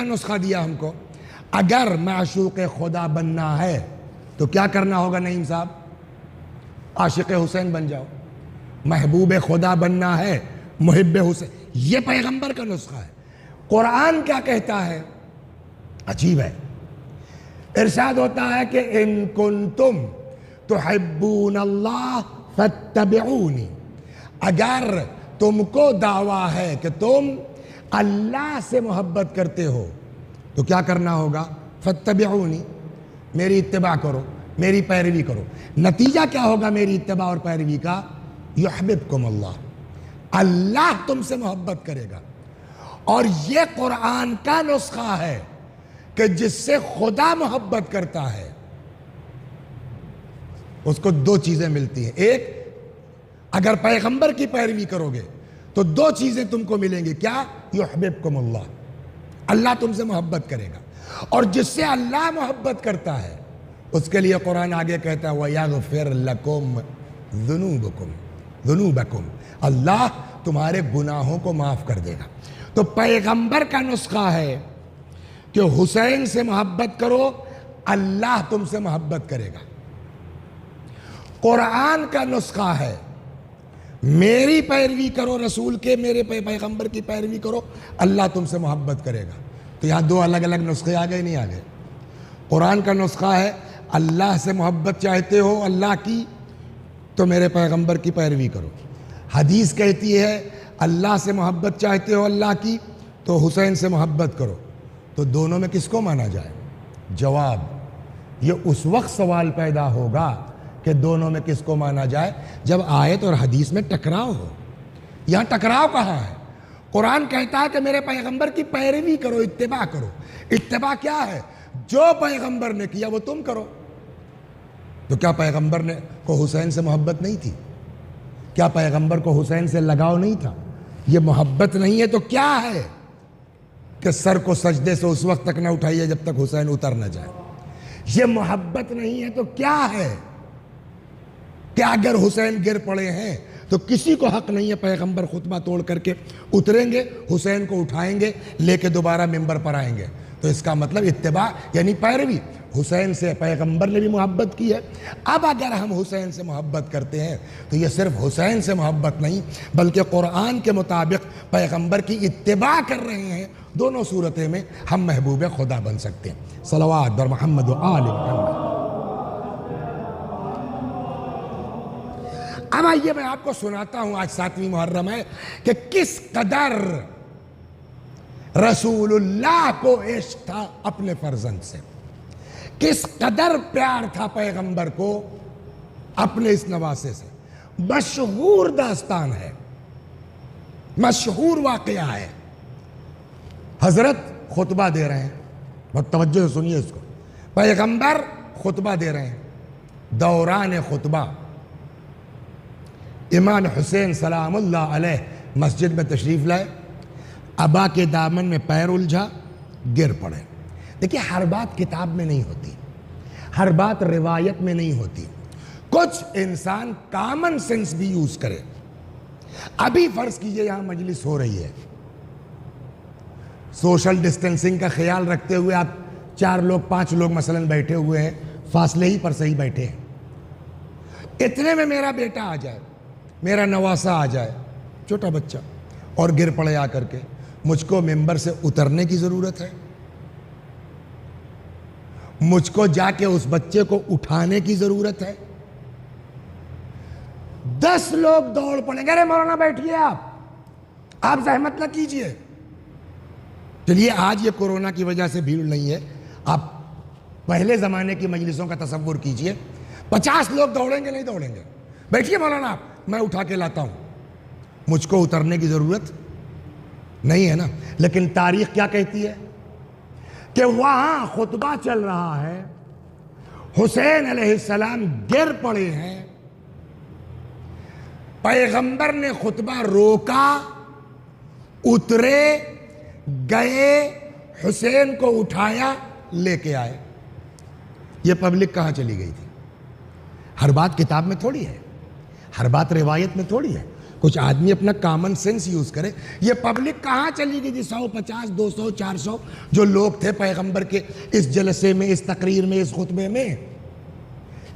نسخہ دیا ہم کو. اگر معشوق خدا بننا ہے تو کیا کرنا ہوگا نعیم صاحب؟ عاشق حسین بن جاؤ. محبوب خدا بننا ہے محب حسین. یہ پیغمبر کا نسخہ ہے. قرآن کیا کہتا ہے؟ عجیب ہے. ارشاد ہوتا ہے کہ ان کنتم تحبون اللہ فاتبعونی. اگر تم کو دعویٰ ہے کہ تم اللہ سے محبت کرتے ہو تو کیا کرنا ہوگا؟ فاتبعونی، میری اتباع کرو، میری پیروی کرو. نتیجہ کیا ہوگا میری اتباع اور پیروی کا؟ یحببکم اللہ، اللہ تم سے محبت کرے گا. اور یہ قرآن کا نسخہ ہے کہ جس سے خدا محبت کرتا ہے اس کو دو چیزیں ملتی ہیں. ایک، اگر پیغمبر کی پیروی کرو گے تو دو چیزیں تم کو ملیں گی. کیا؟ یحببکم اللہ، اللہ تم سے محبت کرے گا. اور جس سے اللہ محبت کرتا ہے اس کے لیے قرآن آگے کہتا ہے وَيَغْفِرْ لَكُمْ ذُنُوبَكُمْ، اللہ تمہارے گناہوں کو معاف کر دے گا. تو پیغمبر کا نسخہ ہے کہ حسین سے محبت کرو، اللہ تم سے محبت کرے گا. قرآن کا نسخہ ہے میری پیروی کرو رسول کے، میرے پیغمبر کی پیروی کرو، اللہ تم سے محبت کرے گا. تو یہاں دو الگ الگ نسخے آ گئے نہیں آ گئے؟ قرآن کا نسخہ ہے اللہ سے محبت چاہتے ہو اللہ کی تو میرے پیغمبر کی پیروی کرو. حدیث کہتی ہے اللہ سے محبت چاہتے ہو اللہ کی تو حسین سے محبت کرو. تو دونوں میں کس کو مانا جائے؟ جواب، یہ اس وقت سوال پیدا ہوگا کہ دونوں میں کس کو مانا جائے جب آیت اور حدیث میں ٹکراؤ ہو. یہاں ٹکراؤ کہاں ہے؟ قرآن کہتا ہے کہ میرے پیغمبر کی پیروی کرو، اتباع کرو. اتباع کیا ہے؟ جو پیغمبر نے کیا وہ تم کرو. تو کیا پیغمبر نے کو حسین سے محبت نہیں تھی؟ کیا پیغمبر کو حسین سے لگاؤ نہیں تھا؟ یہ محبت نہیں ہے تو کیا ہے کہ سر کو سجدے سے اس وقت تک نہ اٹھائیے جب تک حسین اتر نہ جائے؟ یہ محبت نہیں ہے تو کیا ہے کہ اگر حسین گر پڑے ہیں تو کسی کو حق نہیں ہے پیغمبر خطبہ توڑ کر کے اتریں گے، حسین کو اٹھائیں گے، لے کے دوبارہ ممبر پر آئیں گے. تو اس کا مطلب اتباع یعنی پیروی. حسین سے پیغمبر نے بھی محبت کی ہے. اب اگر ہم حسین سے محبت کرتے ہیں تو یہ صرف حسین سے محبت نہیں بلکہ قرآن کے مطابق پیغمبر کی اتباع کر رہے ہیں. دونوں صورتیں میں ہم محبوب خدا بن سکتے ہیں. صلوات بر محمد و آل محمد. اب آئیے میں آپ کو سناتا ہوں، آج 7ویں محرم ہے، کہ کس قدر رسول اللہ کو عشق تھا اپنے فرزند سے، کس قدر پیار تھا پیغمبر کو اپنے اس نواسے سے. مشہور داستان ہے، مشہور واقعہ ہے. حضرت خطبہ دے رہے ہیں، بہت توجہ سے سنیے اس کو. پیغمبر خطبہ دے رہے ہیں. دوران خطبہ امام حسین سلام اللہ علیہ مسجد میں تشریف لائے. ابا کے دامن میں پیر الجھا، گر پڑے. دیکھیے ہر بات کتاب میں نہیں ہوتی، ہر بات روایت میں نہیں ہوتی. کچھ انسان کامن سینس بھی یوز کرے. ابھی فرض کیجئے یہاں مجلس ہو رہی ہے، سوشل ڈسٹینسنگ کا خیال رکھتے ہوئے آپ 4 لوگ 5 لوگ مثلا بیٹھے ہوئے ہیں، فاصلے ہی پر صحیح بیٹھے ہیں. اتنے میں میرا بیٹا آ جائے، میرا نواسا آ جائے، چھوٹا بچہ، اور گر پڑے آ کر کے، مجھ کو ممبر سے اترنے کی ضرورت ہے؟ مجھ کو جا کے اس بچے کو اٹھانے کی ضرورت ہے؟ 10 لوگ دوڑ پڑیں گے، ارے مولانا بیٹھیے، آپ زحمت نہ کیجئے. چلیے آج یہ کورونا کی وجہ سے بھیڑ نہیں ہے، آپ پہلے زمانے کی مجلسوں کا تصور کیجئے. 50 لوگ دوڑیں گے نہیں دوڑیں گے؟ بیٹھیے مولانا آپ، میں اٹھا کے لاتا ہوں. مجھ کو اترنے کی ضرورت نہیں ہے نا. لیکن تاریخ کیا کہتی ہے کہ وہاں خطبہ چل رہا ہے، حسین علیہ السلام گر پڑے ہیں، پیغمبر نے خطبہ روکا، اترے، گئے، حسین کو اٹھایا، لے کے آئے. یہ پبلک کہاں چلی گئی تھی؟ ہر بات کتاب میں تھوڑی ہے، ہر بات روایت میں تھوڑی ہے. کچھ آدمی اپنا کامن سینس یوز کرے. یہ پبلک کہاں چلی گئی جی؟ 150 200 400 جو لوگ تھے پیغمبر کے اس جلسے میں، اس تقریر میں، اس خطبے میں،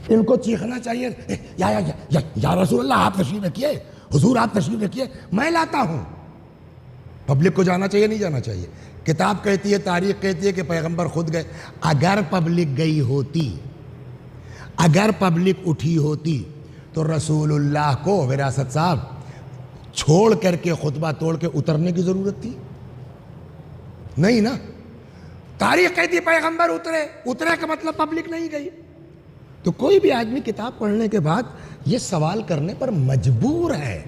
ان کو چیخنا چاہیے یا رسول اللہ آپ تشریف رکھیے، حضور آپ تشریف رکھیے، میں لاتا ہوں. پبلک کو جانا چاہیے نہیں جانا چاہیے؟ کتاب کہتی ہے، تاریخ کہتی ہے کہ پیغمبر خود گئے. اگر پبلک گئی ہوتی، اگر پبلک اٹھی ہوتی تو رسول اللہ کو وراثت صاحب چھوڑ کر کے خطبہ توڑ کے اترنے کی ضرورت تھی؟ نہیں نا. تاریخ کہتی پیغمبر اترے کا مطلب پبلک نہیں گئی. تو کوئی بھی آدمی کتاب پڑھنے کے بعد یہ سوال کرنے پر مجبور ہے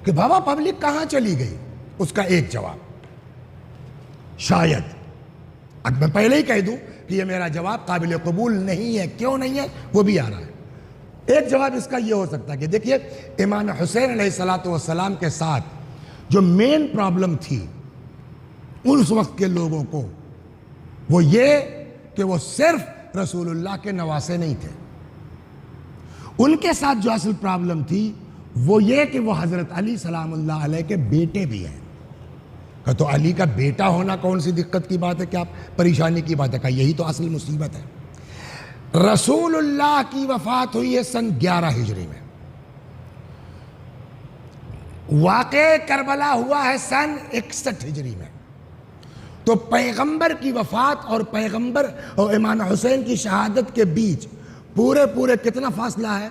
کہ بابا پبلک کہاں چلی گئی. اس کا ایک جواب شاید، اب میں پہلے ہی کہہ دوں کہ یہ میرا جواب قابل قبول نہیں ہے. کیوں نہیں ہے وہ بھی آ رہا ہے. ایک جواب اس کا یہ ہو سکتا ہے کہ دیکھیے، امام حسین علیہ السلام کے ساتھ جو مین پرابلم تھی اس وقت کے لوگوں کو، وہ یہ کہ وہ صرف رسول اللہ کے نواسے نہیں تھے. ان کے ساتھ جو اصل پرابلم تھی وہ یہ کہ وہ حضرت علی سلام اللہ علیہ کے بیٹے بھی ہیں. کہ تو علی کا بیٹا ہونا کون سی دقت کی بات ہے، کیا پریشانی کی بات ہے؟ کہ یہی تو اصل مصیبت ہے. رسول اللہ کی وفات ہوئی ہے سن 11 ہجری میں، واقع کربلا ہوا ہے سن 61 ہجری میں. تو پیغمبر کی وفات اور پیغمبر اور امام حسین کی شہادت کے بیچ پورے کتنا فاصلہ ہے؟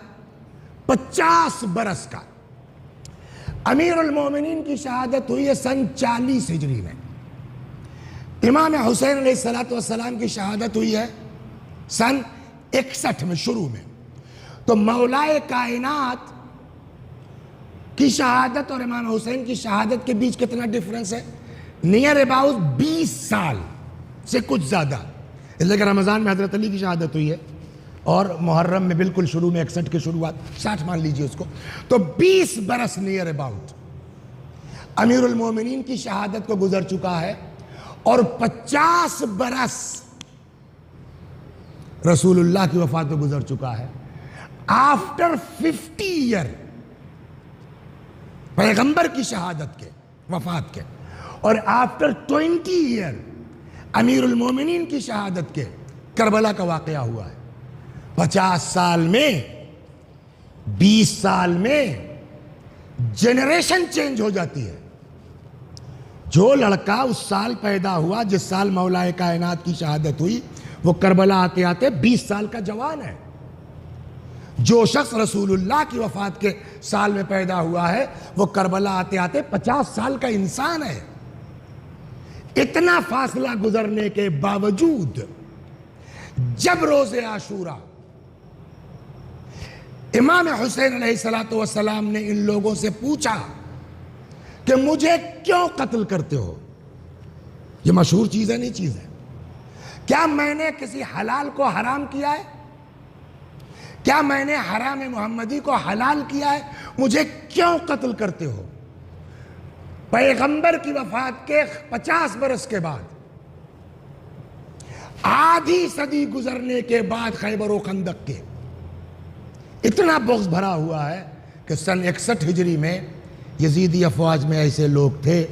50 برس کا. امیر المومنین کی شہادت ہوئی ہے سن 40 ہجری میں. امام حسین علیہ السلام کی شہادت ہوئی ہے سن 61 میں شروع میں. تو مولا کائنات کی شہادت اور امام حسین کی شہادت کے بیچ کتنا ڈیفرنس ہے؟ نیئر اباؤٹ 20 سال سے کچھ زیادہ. اس لیے کہ رمضان میں حضرت علی کی شہادت ہوئی ہے اور محرم میں بالکل شروع میں 61 کی شروعات، 60 مان لیجئے اس کو. تو 20 برس نیئر اباؤٹ امیر المومنین کی شہادت کو گزر چکا ہے، اور 50 برس رسول اللہ کی وفات کو گزر چکا ہے. آفٹر 50 ایئر پیغمبر کی شہادت کے، وفات کے، اور آفٹر 20 ایئر امیر المومنین کی شہادت کے کربلا کا واقعہ ہوا ہے. 50 سال میں، 20 سال میں جنریشن چینج ہو جاتی ہے. جو لڑکا اس سال پیدا ہوا جس سال مولا کائنات کی شہادت ہوئی، وہ کربلا آتے آتے 20 سال کا جوان ہے. جو شخص رسول اللہ کی وفات کے سال میں پیدا ہوا ہے وہ کربلا آتے آتے 50 سال کا انسان ہے. اتنا فاصلہ گزرنے کے باوجود جب روز عاشورہ امام حسین علیہ السلام نے ان لوگوں سے پوچھا کہ مجھے کیوں قتل کرتے ہو، یہ مشہور چیز ہے، نہیں چیز ہے، کیا میں نے کسی حلال کو حرام کیا ہے؟ کیا میں نے حرام محمدی کو حلال کیا ہے؟ مجھے کیوں قتل کرتے ہو؟ پیغمبر کی وفات کے 50 برس کے بعد، آدھی صدی گزرنے کے بعد، خیبر و خندق کے اتنا بغض بھرا ہوا ہے کہ سن 61 ہجری میں یزیدی افواج میں ایسے لوگ تھے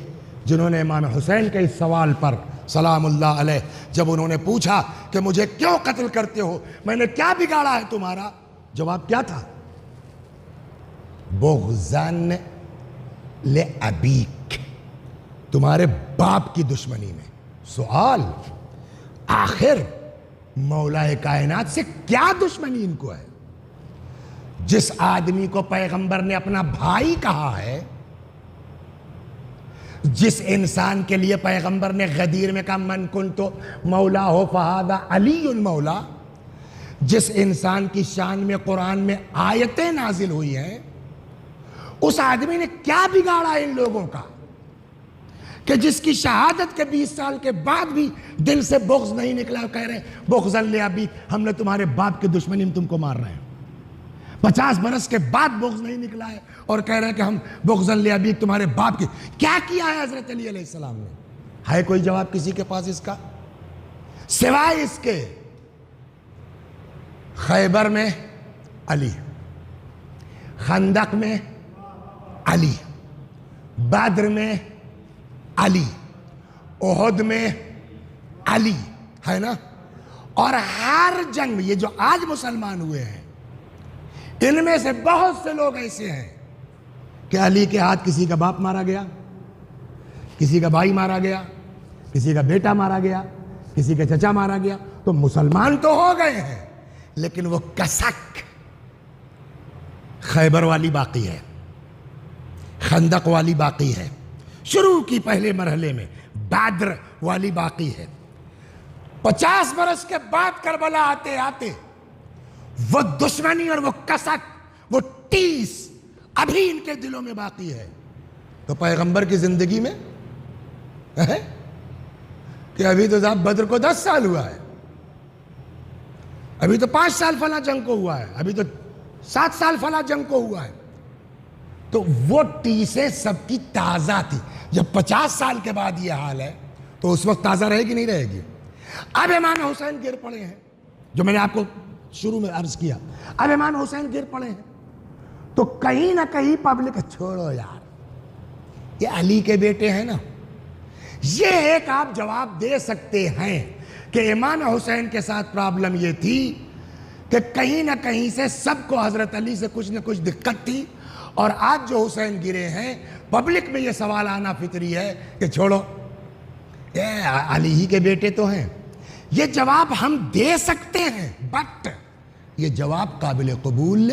جنہوں نے امام حسین کے اس سوال پر سلام اللہ علیہ جب انہوں نے پوچھا کہ مجھے کیوں قتل کرتے ہو، میں نے کیا بگاڑا ہے تمہارا، جواب کیا تھا؟ بغضاً لأبیک، تمہارے باپ کی دشمنی میں. سوال، آخر مولا کائنات سے کیا دشمنی ان کو ہے؟ جس آدمی کو پیغمبر نے اپنا بھائی کہا ہے، جس انسان کے لیے پیغمبر نے غدیر میں کہا من کنت مولا ہو فہذا علی مولا، جس انسان کی شان میں قرآن میں آیتیں نازل ہوئی ہیں، اس آدمی نے کیا بگاڑا ان لوگوں کا کہ جس کی شہادت کے 20 سال کے بعد بھی دل سے بغض نہیں نکلا، کہہ رہے ہیں بغضاً لأبیک، ہم نے تمہارے باپ کی دشمنی میں تم کو مار رہے ہیں. 50 برس کے بعد بغض نہیں نکلا ہے اور کہہ رہے ہیں کہ ہم بغضاً لأبیک تمہارے باپ کی. کیا کیا ہے حضرت علی علیہ السلام نے؟ ہے کوئی جواب کسی کے پاس اس کا؟ سوائے اس کے خیبر میں علی، خندق میں علی، بدر میں علی، احد میں علی، ہے نا؟ اور ہر جنگ میں یہ جو آج مسلمان ہوئے ہیں ان میں سے بہت سے لوگ ایسے ہیں کہ علی کے ہاتھ کسی کا باپ مارا گیا، کسی کا بھائی مارا گیا، کسی کا بیٹا مارا گیا، کسی کا چچا مارا گیا، تو مسلمان تو ہو گئے ہیں لیکن وہ کسک خیبر والی باقی ہے، خندق والی باقی ہے، شروع کی پہلے مرحلے میں بدر والی باقی ہے۔ 50 برس کے بعد کربلا آتے آتے وہ دشمنی اور وہ کسک، وہ ٹیس ابھی ان کے دلوں میں باقی ہے۔ تو پیغمبر کی زندگی میں ہے کہ ابھی تو صاحب بدر کو 10 سال ہوا ہے، ابھی تو 5 سال فلاں جنگ کو ہوا ہے، ابھی تو 7 سال فلاں جنگ کو ہوا ہے۔ تو وہ ٹیسیں سب کی تازہ تھی۔ جب 50 سال کے بعد یہ حال ہے تو اس وقت تازہ رہے گی نہیں رہے گی؟ اب امام حسین گر پڑے ہیں، جو میں نے آپ کو شروع میں عرض کیا، اب امام حسین گر پڑے ہیں تو کہیں نہ کہیں پبلک چھوڑو یار، یہ علی کے بیٹے ہیں نا۔ یہ ایک آپ جواب دے سکتے ہیں کہ امام حسین کے ساتھ پرابلم یہ تھی کہ کہیں نہ کہیں سے سب کو حضرت علی سے کچھ نہ کچھ دقت تھی، اور آج جو حسین گرے ہیں پبلک میں یہ سوال آنا فطری ہے کہ چھوڑو یہ علی ہی کے بیٹے تو ہیں۔ یہ جواب ہم دے سکتے ہیں، بٹ یہ جواب قابل قبول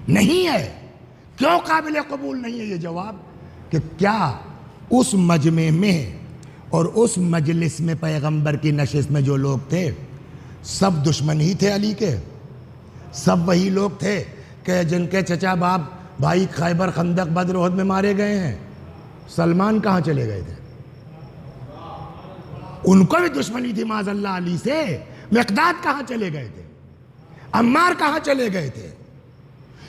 نہیں ہے۔ کیوں قابل قبول نہیں ہے یہ جواب؟ کہ کیا اس مجمع میں اور اس مجلس میں پیغمبر کی نشست میں جو لوگ تھے سب دشمن ہی تھے علی کے؟ سب وہی لوگ تھے کہ جن کے چچا باپ بھائی خیبر، خندق، بدر، احد میں مارے گئے ہیں؟ سلمان کہاں چلے گئے تھے؟ ان کو بھی دشمنی تھی معاذ اللہ علی سے۔ مقداد کہاں چلے گئے تھے؟ عمار کہاں چلے گئے تھے؟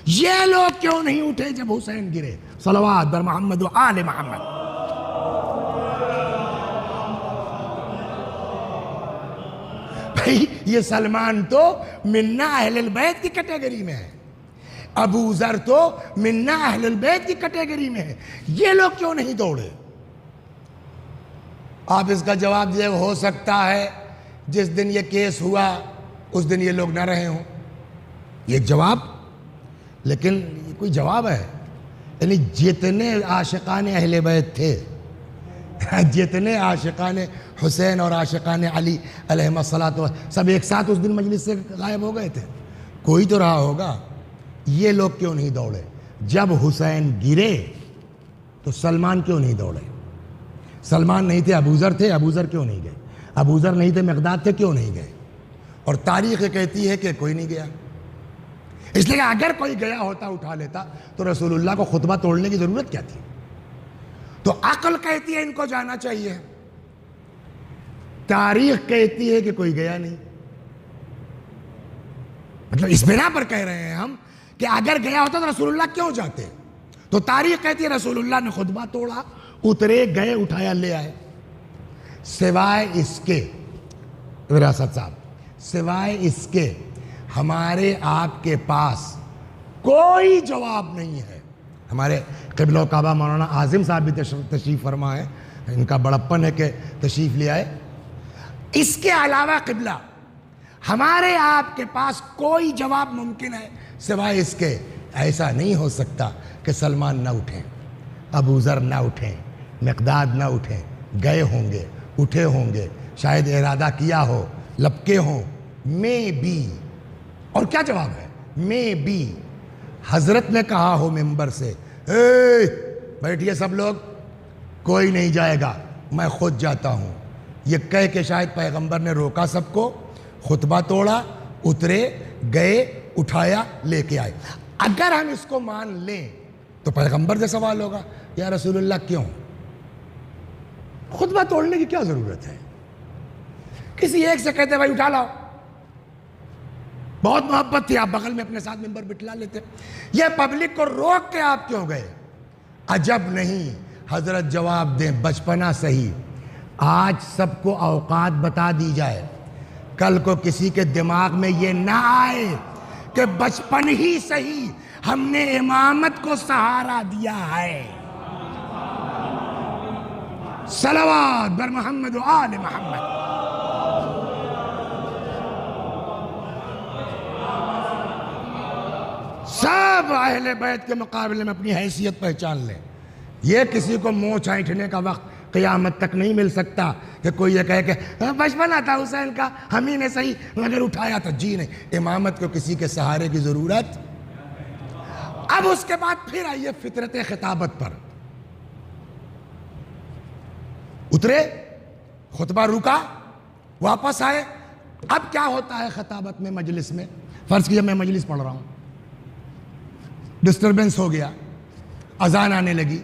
یہ لوگ کیوں نہیں اٹھے جب حسین گرے؟ صلوات بر محمد و آل محمد۔ بھائی یہ سلمان تو منا اہل البیت کی کیٹیگری میں ہے، ابو ذر تو منا اہل البیت کی کیٹیگری میں ہے، یہ لوگ کیوں نہیں دوڑے؟ آپ اس کا جواب دیں، ہو سکتا ہے جس دن یہ کیس ہوا اس دن یہ لوگ نہ رہے ہوں، یہ ایک جواب، لیکن یہ کوئی جواب ہے؟ یعنی جتنے عاشقان اہل بیت تھے، جتنے عاشقان حسین اور عاشقان علی علیہم الصلاۃ والسلام، سب ایک ساتھ اس دن مجلس سے غائب ہو گئے تھے؟ کوئی تو رہا ہوگا۔ یہ لوگ کیوں نہیں دوڑے؟ جب حسین گرے تو سلمان کیوں نہیں دوڑے؟ سلمان نہیں تھے، ابوذر تھے، ابوذر کیوں نہیں گئے؟ ابوذر نہیں تھے، مقداد تھے، کیوں نہیں گئے؟ اور تاریخ کہتی ہے کہ کوئی نہیں گیا، اس لیے اگر کوئی گیا ہوتا اٹھا لیتا تو رسول اللہ کو خطبہ توڑنے کی ضرورت کیا تھی؟ تو عقل کہتی ہے ان کو جانا چاہیے، تاریخ کہتی ہے کہ کوئی گیا نہیں۔ مطلب اس بنا پر کہہ رہے ہیں ہم کہ اگر گیا ہوتا تو رسول اللہ کیوں جاتے؟ تو تاریخ کہتی ہے رسول اللہ نے خطبہ توڑا، اترے، گئے، اٹھایا، لے آئے۔ سوائے اس کے وراثت صاحب، سوائے اس کے ہمارے آپ کے پاس کوئی جواب نہیں ہے۔ ہمارے قبلہ و کعبہ مولانا عاظم صاحب بھی تشریف فرما ہے، ان کا بڑپن ہے کہ تشریف لے آئے۔ اس کے علاوہ قبلہ ہمارے آپ کے پاس کوئی جواب ممکن ہے سوائے اس کے ایسا نہیں ہو سکتا کہ سلمان نہ اٹھیں، ابوذر نہ اٹھیں، مقداد نہ اٹھیں، گئے ہوں گے، اٹھے ہوں گے، شاید ارادہ کیا ہو، لپکے ہوں، میں بھی۔ اور کیا جواب ہے؟ میں بھی۔ حضرت نے کہا ہو ممبر سے، اے بیٹھئے سب لوگ، کوئی نہیں جائے گا، میں خود جاتا ہوں، یہ کہہ کے شاید پیغمبر نے روکا سب کو، خطبہ توڑا، اترے، گئے، اٹھایا، لے کے آئے۔ اگر ہم اس کو مان لیں تو پیغمبر سے سوال ہوگا، یا رسول اللہ کیوں؟ خطبہ توڑنے کی کیا ضرورت ہے؟ کسی ایک سے کہتے بھائی اٹھا لاؤ، بہت محبت تھی، آپ بغل میں اپنے ساتھ ممبر بٹھلا لیتے۔ یہ پبلک کو روک کے آپ کیوں گئے؟ عجب نہیں، حضرت جواب دیں، بچپنا صحیح، آج سب کو اوقات بتا دی جائے، کل کو کسی کے دماغ میں یہ نہ آئے کہ بچپن ہی صحیح ہم نے امامت کو سہارا دیا ہے۔ صلوات بر محمد و آل محمد۔ سب اہل بیت کے مقابلے میں اپنی حیثیت پہچان لیں۔ یہ کسی کو منہ چھانٹنے کا وقت قیامت تک نہیں مل سکتا کہ کوئی یہ کہے کہ بچپنا تھا حسین کا، ہم ہی نے صحیح مگر اٹھایا تھا۔ جی نہیں، امامت کو کسی کے سہارے کی ضرورت۔ اب اس کے بعد پھر آئیے فطرت خطابت پر اترے، خطبہ رکا، واپس آئے۔ اب کیا ہوتا ہے خطابت میں، مجلس میں؟ فرض کیجئے میں مجلس پڑھ رہا ہوں، ڈسٹربنس ہو گیا، اذان آنے لگی،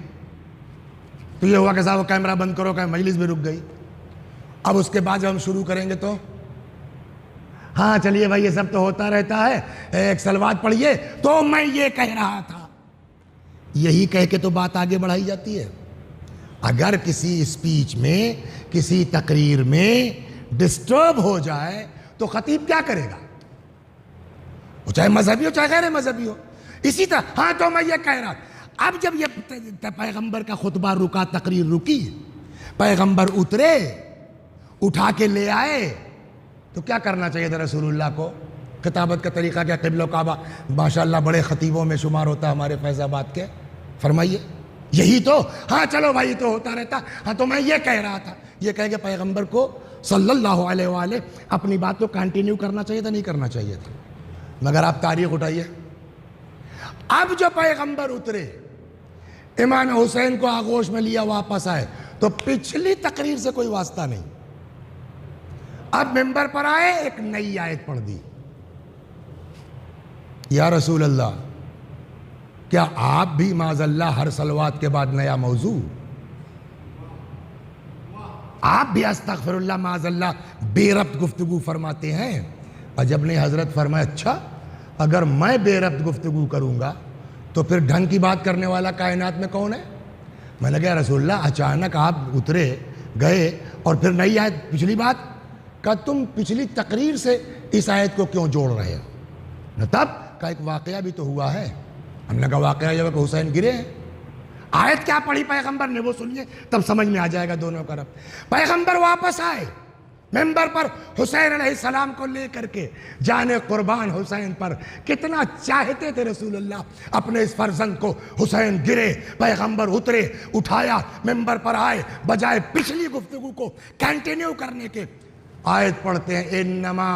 تو یہ ہوا کہ صاحب کیمرہ بند کرو، کہ مجلس بھی رک گئی۔ اب اس کے بعد جب ہم شروع کریں گے تو ہاں چلیے بھائی یہ سب تو ہوتا رہتا ہے، ایک صلوات پڑھیے تو میں یہ کہہ رہا تھا، یہی کہہ کے تو بات آگے بڑھائی جاتی ہے۔ اگر کسی اسپیچ میں، کسی تقریر میں ڈسٹرب ہو جائے تو خطیب کیا کرے گا؟ وہ چاہے مذہبی ہو چاہے غیر مذہبی ہو۔ اسی طرح ہاں تو میں یہ کہہ رہا تھا، اب جب یہ پیغمبر کا خطبہ رکا، تقریر رکی، پیغمبر اترے، اٹھا کے لے آئے، تو کیا کرنا چاہیے تھا رسول اللہ کو؟ خطابت کا طریقہ کیا؟ قبلہ و کعبہ ماشاءاللہ بڑے خطیبوں میں شمار ہوتا ہے ہمارے فیض آباد کے، فرمائیے یہی تو؟ ہاں چلو بھائی تو ہوتا رہتا، ہاں تو میں یہ کہہ رہا تھا، یہ کہہ کے پیغمبر کو صلی اللہ علیہ وآلہ اپنی بات کو کنٹینیو کرنا چاہیے تھا، نہیں کرنا چاہیے تھا؟ مگر آپ تاریخ اٹھائیے، اب جو پیغمبر اترے، امام حسین کو آغوش میں لیا، واپس آئے، تو پچھلی تقریر سے کوئی واسطہ نہیں۔ اب ممبر پر آئے، ایک نئی آیت پڑھ دی، یا رسول اللہ کیا آپ بھی معاذ اللہ ہر صلوات کے بعد نیا موضوع، آپ بھی استغفر اللہ معاذ اللہ بے ربط گفتگو فرماتے ہیں؟ عجب نے حضرت فرمایا اچھا اگر میں بے ربط گفتگو کروں گا تو پھر ڈھنگ کی بات کرنے والا کائنات میں کون ہے؟ میں نے کہا رسول اللہ اچانک آپ اترے گئے اور پھر نئی آیت، پچھلی بات کہ تم پچھلی تقریر سے اس آیت کو کیوں جوڑ رہے ہو؟ نہ تب کا ایک واقعہ بھی تو ہوا ہے۔ ہم نے کہا واقعہ یہ کہ حسین گرے ہیں۔ آیت کیا پڑھی پیغمبر نے وہ سنیے، تب سمجھ میں آ جائے گا دونوں کا ربط۔ پیغمبر واپس آئے ممبر پر، حسین علیہ السلام کو لے کر کے، جانے قربان حسین پر، کتنا چاہتے تھے رسول اللہ اپنے اس فرزند کو۔ حسین گرے، پیغمبر اترے، اٹھایا، ممبر پر آئے، بجائے پچھلی گفتگو کو کنٹینیو کرنے کے آیت پڑھتے ہیں انما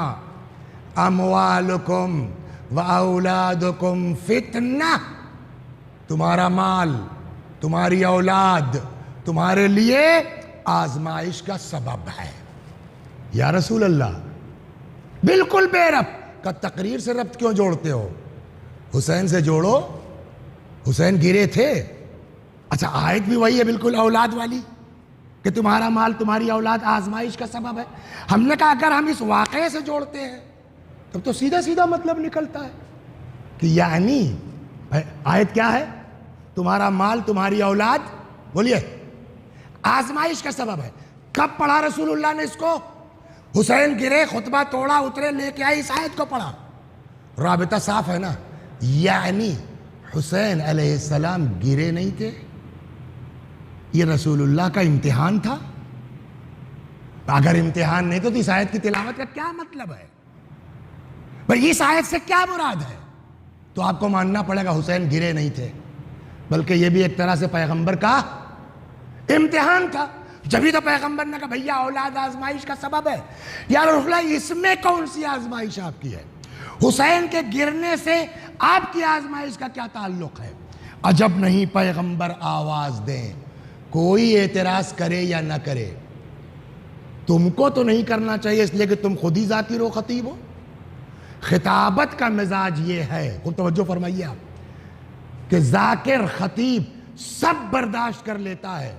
اموالکم و اولادکم فتنہ، تمہارا مال، تمہاری اولاد تمہارے لیے آزمائش کا سبب ہے۔ یا رسول اللہ بالکل بے ربط کا تقریر سے ربط کیوں جوڑتے ہو؟ حسین سے جوڑو، حسین گرے تھے۔ اچھا آیت بھی وہی ہے بالکل اولاد والی کہ تمہارا مال تمہاری اولاد آزمائش کا سبب ہے۔ ہم نے کہا اگر ہم اس واقعے سے جوڑتے ہیں تب تو سیدھا سیدھا مطلب نکلتا ہے کہ یعنی آیت کیا ہے؟ تمہارا مال تمہاری اولاد، بولیے، آزمائش کا سبب ہے۔ کب پڑھا رسول اللہ نے اس کو؟ حسین گرے، خطبہ توڑا، اترے، لے کے آئے، اس آیت کو پڑھا۔ رابطہ صاف ہے نا، یعنی حسین علیہ السلام گرے نہیں تھے، یہ رسول اللہ کا امتحان تھا۔ اگر امتحان نہیں تو اس آیت کی تلاوت کا کیا مطلب ہے؟ بھئی اس آیت سے کیا مراد ہے؟ تو آپ کو ماننا پڑے گا حسین گرے نہیں تھے، بلکہ یہ بھی ایک طرح سے پیغمبر کا امتحان تھا۔ جبھی تو پیغمبر نے کہا بھیا اولاد آزمائش کا سبب ہے۔ یا رسول اللہ اس میں کون سی آزمائش آپ کی ہے؟ حسین کے گرنے سے آپ کی آزمائش کا کیا تعلق ہے؟ عجب نہیں پیغمبر آواز دیں، کوئی اعتراض کرے یا نہ کرے، تم کو تو نہیں کرنا چاہیے اس لیے کہ تم خود ہی ذاکر و خطیب ہو۔ خطابت کا مزاج یہ ہے، خود توجہ فرمائیے آپ، کہ ذاکر خطیب سب برداشت کر لیتا ہے،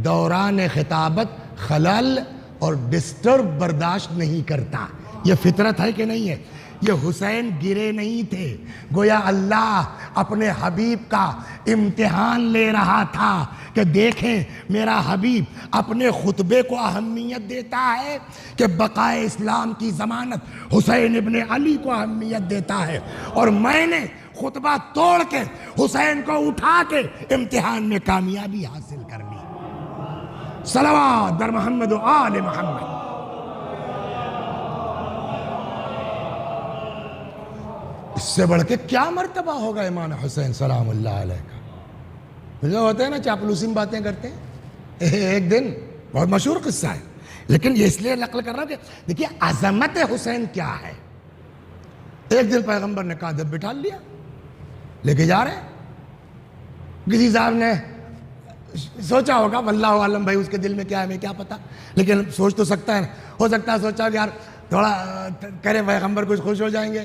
دوران خطابت خلل اور ڈسٹرب برداشت نہیں کرتا۔ یہ فطرت ہے کہ نہیں ہے؟ یہ حسین گرے نہیں تھے، گویا اللہ اپنے حبیب کا امتحان لے رہا تھا کہ دیکھیں میرا حبیب اپنے خطبے کو اہمیت دیتا ہے کہ بقائے اسلام کی ضمانت حسین ابن علی کو اہمیت دیتا ہے، اور میں نے خطبہ توڑ کے حسین کو اٹھا کے امتحان میں کامیابی حاصل کرنی۔ صلوات در محمد و آل محمد۔ اس سے بڑھ کے کیا مرتبہ ہوگا امام حسین سلام اللہ علیہ کا؟ جو ہوتے ہیں نا چاپلوسی میں باتیں کرتے ہیں، ایک دن بہت مشہور قصہ ہے، لیکن یہ اس لیے نقل کر رہا ہوں کہ دیکھیے عظمت حسین کیا ہے۔ ایک دن پیغمبر نے کاندھے پہ بٹھا لیا، لے کے جا رہے ہیں، کسی صاحب نے سوچا ہوگا، واللہ عالم بھائی اس کے دل میں کیا ہے ہمیں کیا پتا، لیکن سوچ تو سکتا ہے، ہو سکتا ہے سوچا کہ یار تھوڑا کرے پیغمبر کچھ خوش ہو جائیں گے،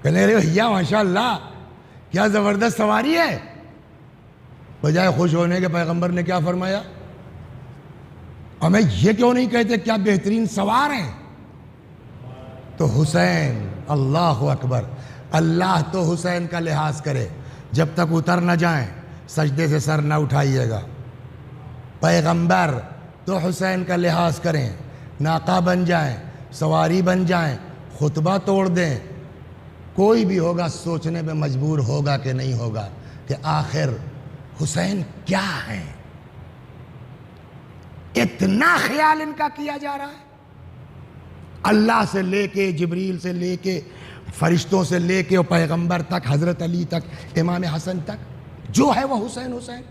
کہنے رہے بھیا ماشاءاللہ کیا زبردست سواری ہے۔ بجائے خوش ہونے کے پیغمبر نے کیا فرمایا، ہمیں یہ کیوں نہیں کہتے کیا بہترین سوار ہیں؟ تو حسین، اللہ اکبر، اللہ تو حسین کا لحاظ کرے، جب تک اتر نہ جائیں سجدے سے سر نہ اٹھائیے گا۔ پیغمبر تو حسین کا لحاظ کریں، ناقہ بن جائیں، سواری بن جائیں، خطبہ توڑ دیں، کوئی بھی ہوگا سوچنے پہ مجبور ہوگا کہ نہیں ہوگا کہ آخر حسین کیا ہے۔ اتنا خیال ان کا کیا جا رہا ہے، اللہ سے لے کے، جبریل سے لے کے، فرشتوں سے لے کے، پیغمبر تک، حضرت علی تک، امام حسن تک، جو ہے وہ حسین حسین۔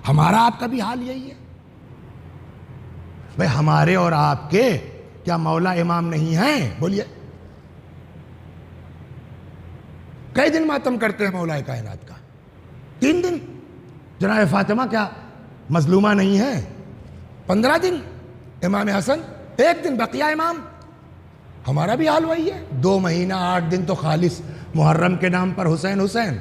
ہمارا آپ کا بھی حال یہی ہے بھئی، ہمارے اور آپ کے کیا مولا امام نہیں ہیں؟ بولیے، کئی دن ماتم کرتے ہیں مولا کائنات کا؟ 3 دن۔ جناب فاطمہ کیا مظلومہ نہیں ہے؟ 15 دن۔ امام حسن 1 دن، بقیہ امام۔ ہمارا بھی حال وہی ہے، 2 مہینہ 8 دن تو خالص محرم کے نام پر حسین حسین،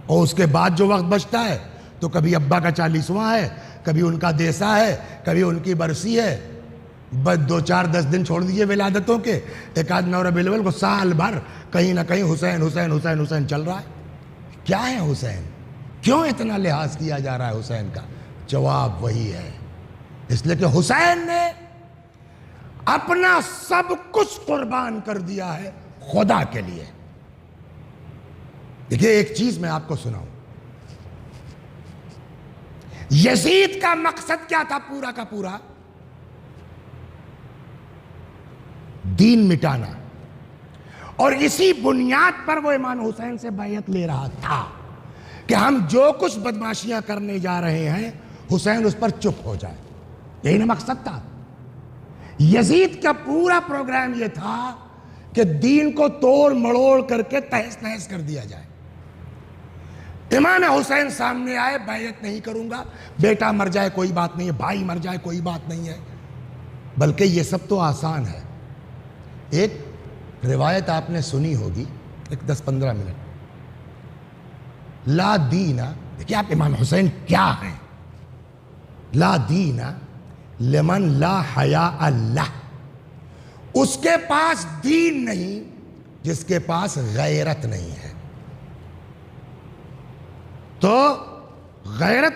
اور اس کے بعد جو وقت بچتا ہے تو کبھی ابا کا 40واں ہے، کبھی ان کا دیسا ہے، کبھی ان کی برسی ہے، بس 2-4-10 دن چھوڑ دیجئے ولادتوں کے، ایک آدھ 9 ربیع الاول کو سال بھر کہیں نہ کہیں حسین حسین حسین حسین چل رہا ہے۔ کیا ہے حسین؟ کیوں اتنا لحاظ کیا جا رہا ہے حسین کا؟ جواب وہی ہے، اس لیے کہ حسین نے اپنا سب کچھ قربان کر دیا ہے خدا کے لیے۔ دیکھیے ایک چیز میں آپ کو سناؤں، یزید کا مقصد کیا تھا پورا کا پورا؟ دین مٹانا، اور اسی بنیاد پر وہ امام حسین سے بیعت لے رہا تھا کہ ہم جو کچھ بدماشیاں کرنے جا رہے ہیں حسین اس پر چپ ہو جائے، یہی نا مقصد تھا۔ یزید کا پورا پروگرام یہ تھا کہ دین کو توڑ مڑوڑ کر کے تہس نہس کر دیا جائے۔ امام حسین سامنے آئے، بیعت نہیں کروں گا، بیٹا مر جائے کوئی بات نہیں ہے، بھائی مر جائے کوئی بات نہیں ہے، بلکہ یہ سب تو آسان ہے۔ ایک روایت آپ نے سنی ہوگی، ایک 10-15 منٹ، لا دین، دیکھیے آپ امام حسین کیا ہیں، لا دین لمن لا حیاء اللہ، اس کے پاس دین نہیں جس کے پاس غیرت نہیں ہے۔ تو غیرت